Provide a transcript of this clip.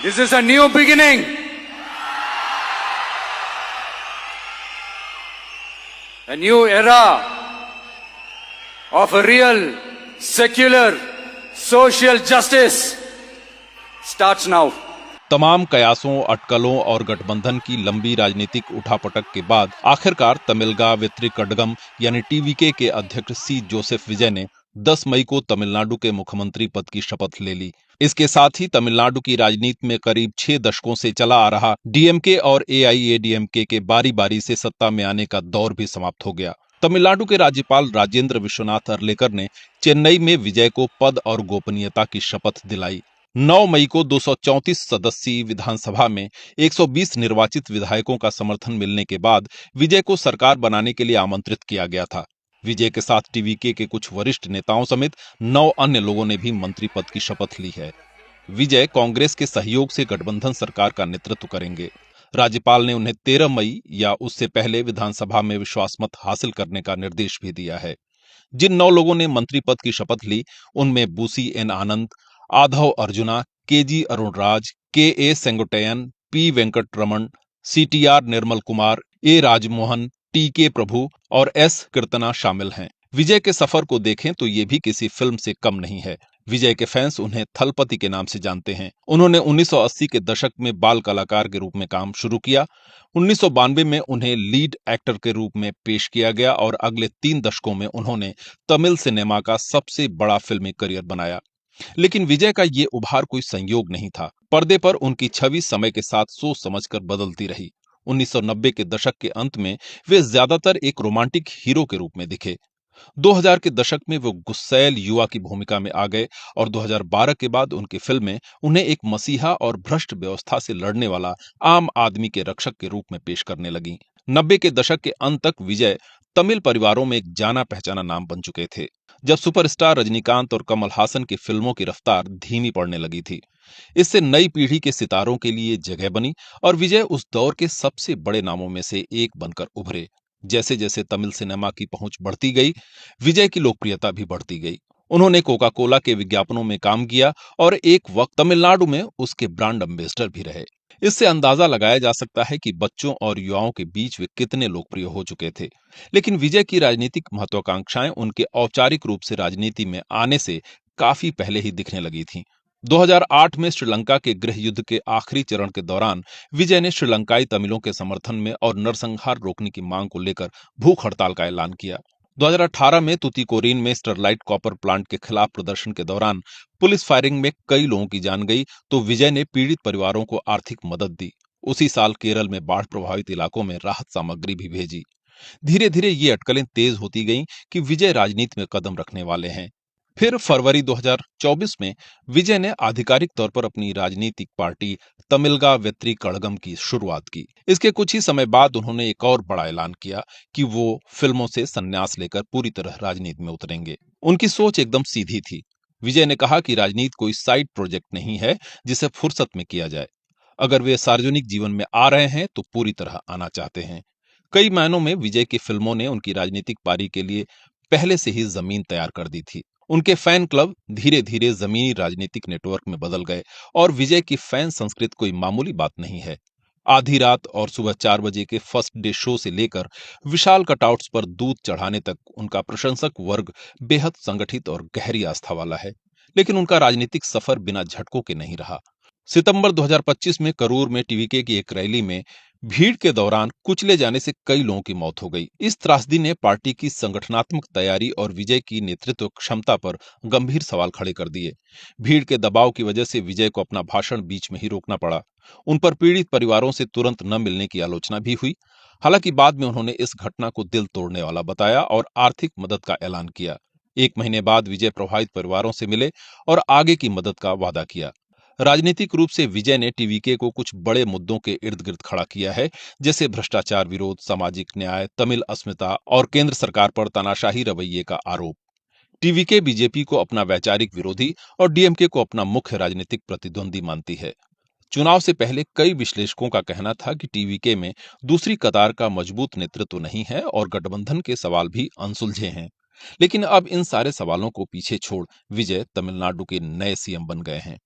This is a new beginning. A new era of a real, secular, social justice starts now. तमाम कयासों, अटकलों और गठबंधन की लंबी राजनीतिक उठापटक के बाद आखिरकार तमिलगा वेत्रिकड़गम यानी टीवीके के अध्यक्ष सी जोसेफ विजय ने 10 मई को तमिलनाडु के मुख्यमंत्री पद की शपथ ले ली। इसके साथ ही तमिलनाडु की राजनीति में करीब 6 दशकों से चला आ रहा डीएमके और एआईएडीएमके के बारी बारी से सत्ता में आने का दौर भी समाप्त हो गया। तमिलनाडु के राज्यपाल राजेंद्र विश्वनाथ अर्लेकर ने चेन्नई में विजय को पद और गोपनीयता की शपथ दिलाई। 9 मई को 234 सदस्यीय विधानसभा में 120 निर्वाचित विधायकों का समर्थन मिलने के बाद विजय को सरकार बनाने के लिए आमंत्रित किया गया था। विजय के साथ टीवीके के कुछ वरिष्ठ नेताओं समेत 9 अन्य लोगों ने भी मंत्री पद की शपथ ली है। विजय कांग्रेस के सहयोग से गठबंधन सरकार का नेतृत्व करेंगे। राज्यपाल ने उन्हें 13 मई या उससे पहले विधानसभा में विश्वास मत हासिल करने का निर्देश भी दिया है। जिन 9 लोगों ने मंत्री पद की शपथ ली उनमें बुसी एन आनंद, आधव अर्जुना, केजी अरुणराज, के सेंगोटैयन, पी वेंकटरमण, सीटीआर निर्मल कुमार, ए राजमोहन, टी के प्रभु और एस कीर्तना शामिल हैं। विजय के सफर को देखें तो ये भी किसी फिल्म से कम नहीं है। विजय के फैंस उन्हें थलपति के नाम से जानते हैं। उन्होंने 1980 के दशक में बाल कलाकार के रूप में काम शुरू किया। 1992 में उन्हें लीड एक्टर के रूप में पेश किया गया और अगले 3 दशकों में उन्होंने तमिल सिनेमा का सबसे बड़ा फिल्मी करियर बनाया। लेकिन विजय का ये उभार कोई संयोग नहीं था। पर्दे पर उनकी छवि समय के साथ सोच समझकर बदलती रही। 1990 के दशक के अंत में वे ज्यादातर एक रोमांटिक हीरो के रूप में दिखे। 2000 के दशक में वो गुस्सैल युवा की भूमिका में आ गए और 2012 के बाद उनकी फिल्में उन्हें एक मसीहा और भ्रष्ट व्यवस्था से लड़ने वाला आम आदमी के रक्षक के रूप में पेश करने लगी। 90 के दशक के अंत तक विजय तमिल परिवारों में एक जाना पहचाना नाम बन चुके थे। जब सुपरस्टार रजनीकांत और कमल हासन की फिल्मों की रफ्तार धीमी पड़ने लगी थी, इससे नई पीढ़ी के सितारों के लिए जगह बनी और विजय उस दौर के सबसे बड़े नामों में से एक बनकर उभरे। जैसे जैसे तमिल सिनेमा की पहुंच बढ़ती गई, विजय की लोकप्रियता भी बढ़ती गई। उन्होंने कोका कोला के विज्ञापनों में काम किया और एक वक्त तमिलनाडु में उसके ब्रांड एम्बेसडर भी रहे। इससे अंदाजा लगाया जा सकता है कि बच्चों और युवाओं के बीच वे कितने लोकप्रिय हो चुके थे। लेकिन विजय की राजनीतिक महत्वाकांक्षाएं उनके औपचारिक रूप से राजनीति में आने से काफी पहले ही दिखने लगी थीं। 2008 में श्रीलंका के गृह युद्ध के आखिरी चरण के दौरान विजय ने श्रीलंकाई तमिलों के समर्थन में और नरसंहार रोकने की मांग को लेकर भूख हड़ताल का ऐलान किया। 2018 में तुतीकोरिन में स्टरलाइट कॉपर प्लांट के खिलाफ प्रदर्शन के दौरान पुलिस फायरिंग में कई लोगों की जान गई तो विजय ने पीड़ित परिवारों को आर्थिक मदद दी। उसी साल केरल में बाढ़ प्रभावित इलाकों में राहत सामग्री भी भेजी। धीरे धीरे ये अटकलें तेज होती गईं कि विजय राजनीति में कदम रखने वाले हैं। फिर फरवरी 2024 में विजय ने आधिकारिक तौर पर अपनी राजनीतिक पार्टी तमिलगा वेत्रिकड़गम की शुरुआत की। इसके कुछ ही समय बाद उन्होंने एक और बड़ा ऐलान किया कि वो फिल्मों से संन्यास लेकर पूरी तरह राजनीति में उतरेंगे। उनकी सोच एकदम सीधी थी। विजय ने कहा कि राजनीति कोई साइड प्रोजेक्ट नहीं है जिसे फुर्सत में किया जाए। अगर वे सार्वजनिक जीवन में आ रहे हैं तो पूरी तरह आना चाहते हैं। कई मायनों में विजय की फिल्मों ने उनकी राजनीतिक पारी के लिए पहले से ही जमीन तैयार कर दी थी। उनके फैन क्लब धीरे धीरे जमीनी राजनीतिक नेटवर्क में बदल गए और विजय की फैन संस्कृति कोई मामूली बात नहीं है। आधी रात और सुबह 4 बजे के फर्स्ट डे शो से लेकर विशाल कटआउट्स पर दूध चढ़ाने तक उनका प्रशंसक वर्ग बेहद संगठित और गहरी आस्था वाला है। लेकिन उनका राजनीतिक सफर बिना झटकों के नहीं रहा। सितंबर 2025 में करूर में टीवीके की एक रैली में भीड़ के दौरान कुचले जाने से कई लोगों की मौत हो गई। इस त्रासदी ने पार्टी की संगठनात्मक तैयारी और विजय की नेतृत्व क्षमता पर गंभीर सवाल खड़े कर दिए। भीड़ के दबाव की वजह से विजय को अपना भाषण बीच में ही रोकना पड़ा। उन पर पीड़ित परिवारों से तुरंत न मिलने की आलोचना भी हुई। हालांकि बाद में उन्होंने इस घटना को दिल तोड़ने वाला बताया और आर्थिक मदद का ऐलान किया। 1 महीने बाद विजय प्रभावित परिवारों से मिले और आगे की मदद का वादा किया। राजनीतिक रूप से विजय ने टीवीके को कुछ बड़े मुद्दों के इर्द गिर्द खड़ा किया है, जैसे भ्रष्टाचार विरोध, सामाजिक न्याय, तमिल अस्मिता और केंद्र सरकार पर तानाशाही रवैये का आरोप। टीवीके बीजेपी को अपना वैचारिक विरोधी और डीएमके को अपना मुख्य राजनीतिक प्रतिद्वंदी मानती है। चुनाव से पहले कई विश्लेषकों का कहना था कि टीवीके में दूसरी कतार का मजबूत नेतृत्व नहीं है और गठबंधन के सवाल भी अनसुलझे हैं। लेकिन अब इन सारे सवालों को पीछे छोड़ विजय तमिलनाडु के नए सीएम बन गए हैं।